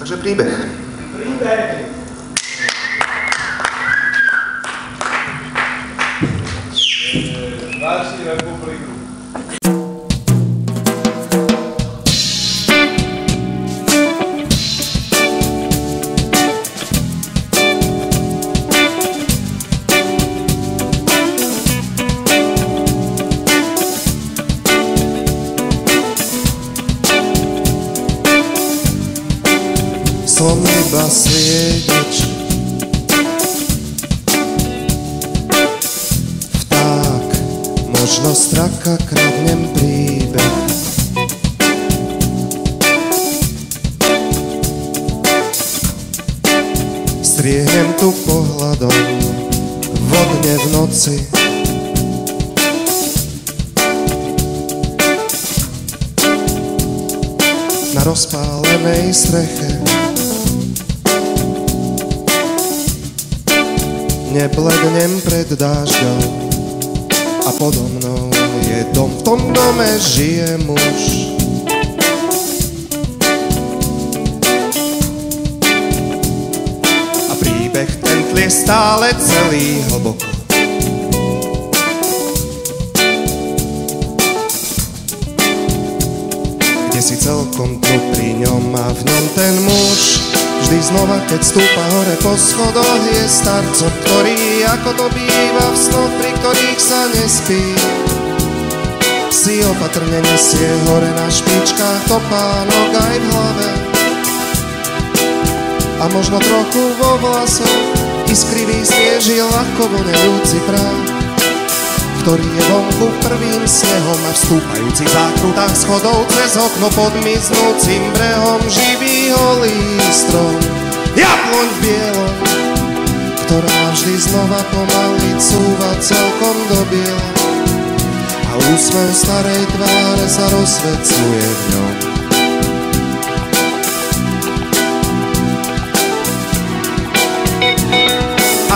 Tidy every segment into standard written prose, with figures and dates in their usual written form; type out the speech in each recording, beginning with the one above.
Takže príbeh. Príbeh. Naši republiku. Som iba svietič, vták, možno straka, kradnem príbeh. Striehnem tu pohľadom vodne v noci. Na rozpálenej streche neblednem pred dážďom a podo mnou je dom. V tom dome žije muž. A príbeh ten tlie stále celý hlboko. Kde si celkom tu pri ňom a v ňom ten muž. Vždy znova, keď stúpa hore po schodoch, je starcom, ktorý, ako to býva v snoch, pri ktorých sa nespí, si opatrne nesie hore na špičkách topánok aj v hlave. A možno trochu vo vlasoch iskrivý svieži ľahko vonejúci prach, ktorý je vonku prvým snehom a v stúpajúcich zákrutách schodov cez okno pod miznúcim brehom živý holý strom. Jabloň v bielom, ktorá vždy znova pomaly cúva celkom do biela a úsmev starej tváre sa rozsvecuje v ňom.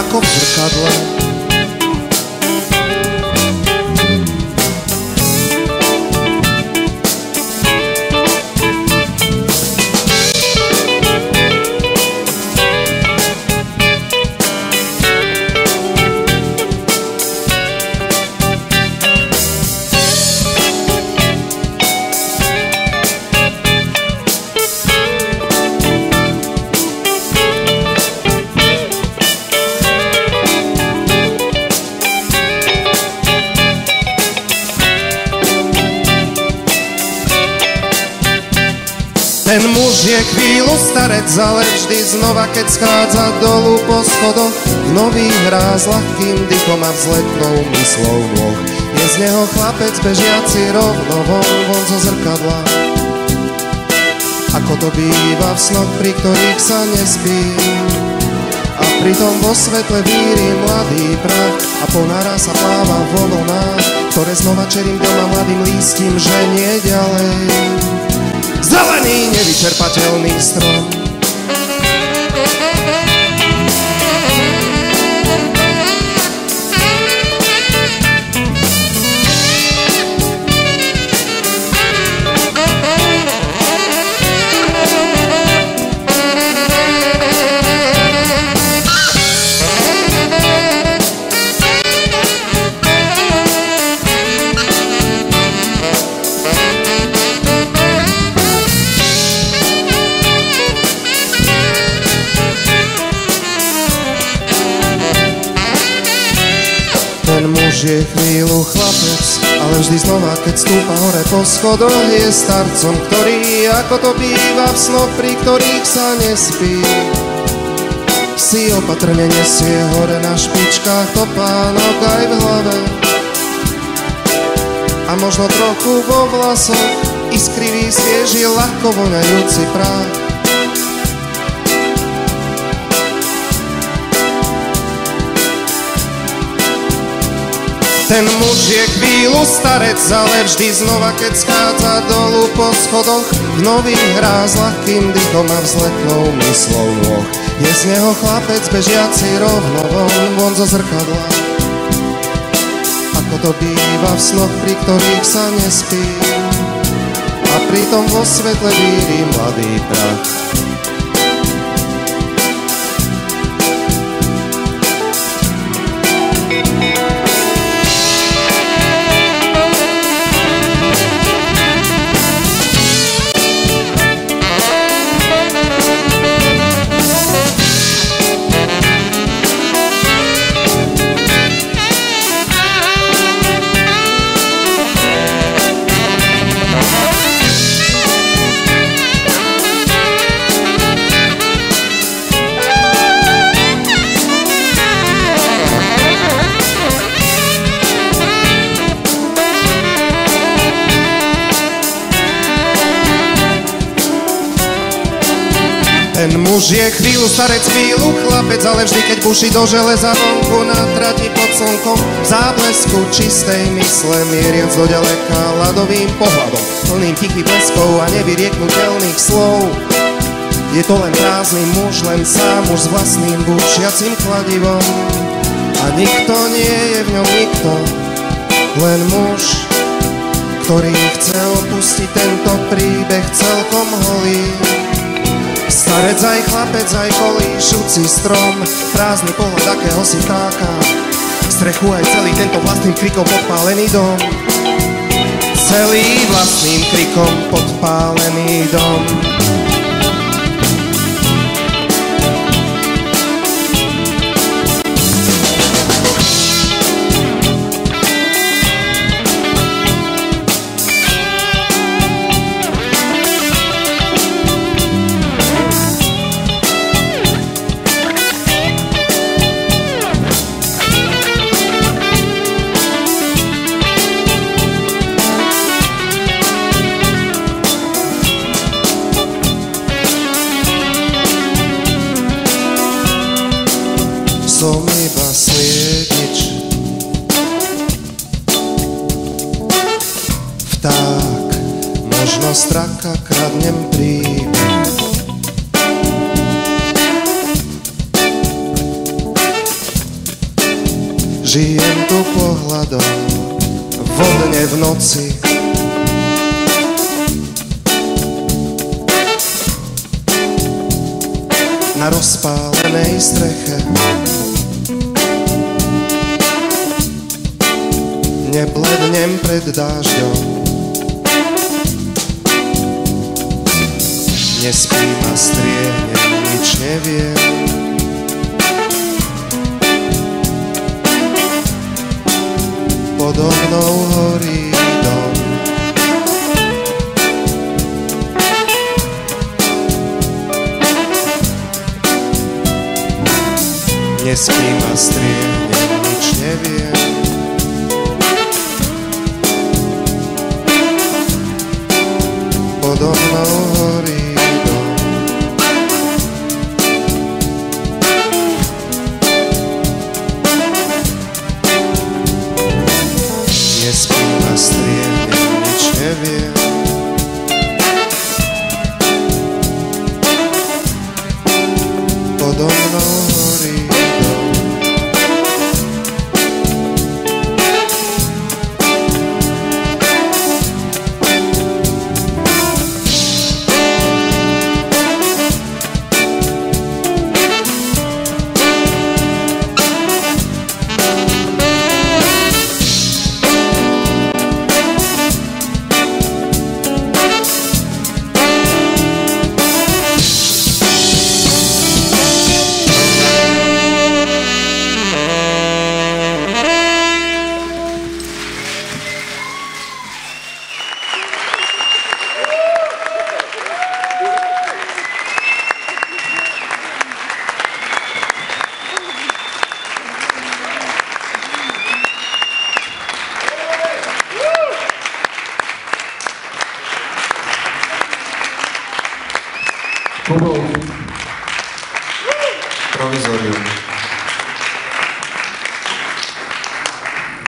Ako v zrkadle ten muž je chvíľu starec, ale vždy znova, keď schádza dolu po schodoch, v nových hrá s ľahkým dychom a vzletnou myslou nôh. Je z neho chlapec bežiaci rovno von zo zrkadla, ako to býva v snoch, pri ktorých sa nespí. A pritom vo svetle víri mladý prach a ponára sa pláva vo vlnách, ktoré znova čerým doma mladým lístím ženie ďalej. Zelený, nevyčerpateľný strom. Ten muž je chvíľu chlapec, ale vždy znova, keď stúpa hore po schodoch, je starcom, ktorý, ako to býva v snoch, pri ktorých sa nespí, si opatrne nesie hore na špičkách topánok aj v hlave. A možno trochu vo vlasoch iskrivý svieži ľahko vonajúci prach. Ten muž je chvíľu starec, ale vždy znova, keď schádza dolu po schodoch, v nových hrá s ľahkým dychom a vzletnou myslou nôh. Je z neho chlapec bežiaci rovno von zo zrkadla, ako to býva v snoch, pri ktorých sa nespí. A pritom vo svetle víri mladý prach, Ten muž je chvíľu starec, chvíľu chlapec, ale vždy keď buší do železa vonku na trati pod slnkom, v záblesku čistej mysle mieriac do ďaleka ľadovým pohľadom, plným tichých bleskov a nevyrieknutelných slov. Je to len prázdny muž, len sám muž s vlastným búšiacim kladivom a nikto nie je v ňom nikto, len muž, ktorý chce opustiť tento príbeh celkom holý. Starec aj chlapec, aj kolíšucí strom, prázdny pohľad akéhosi vtáka, strechu aj celý tento vlastným krikom podpálený dom. Celý vlastným krikom podpálený dom. Som iba sliedič, vták, možno straka, kradnem príbeh. Žijem tu pohľadom, vodne v noci, na rozpálenej streche. Neblednem pred dážďom, nespím a striehnem, nič neviem. Podo mnou horí dom, nespím a striehnem, nič neviem. Podo mnou horí dom. Nespím a striehnem, nič neviem. Podo mnou horí dom. Kubo,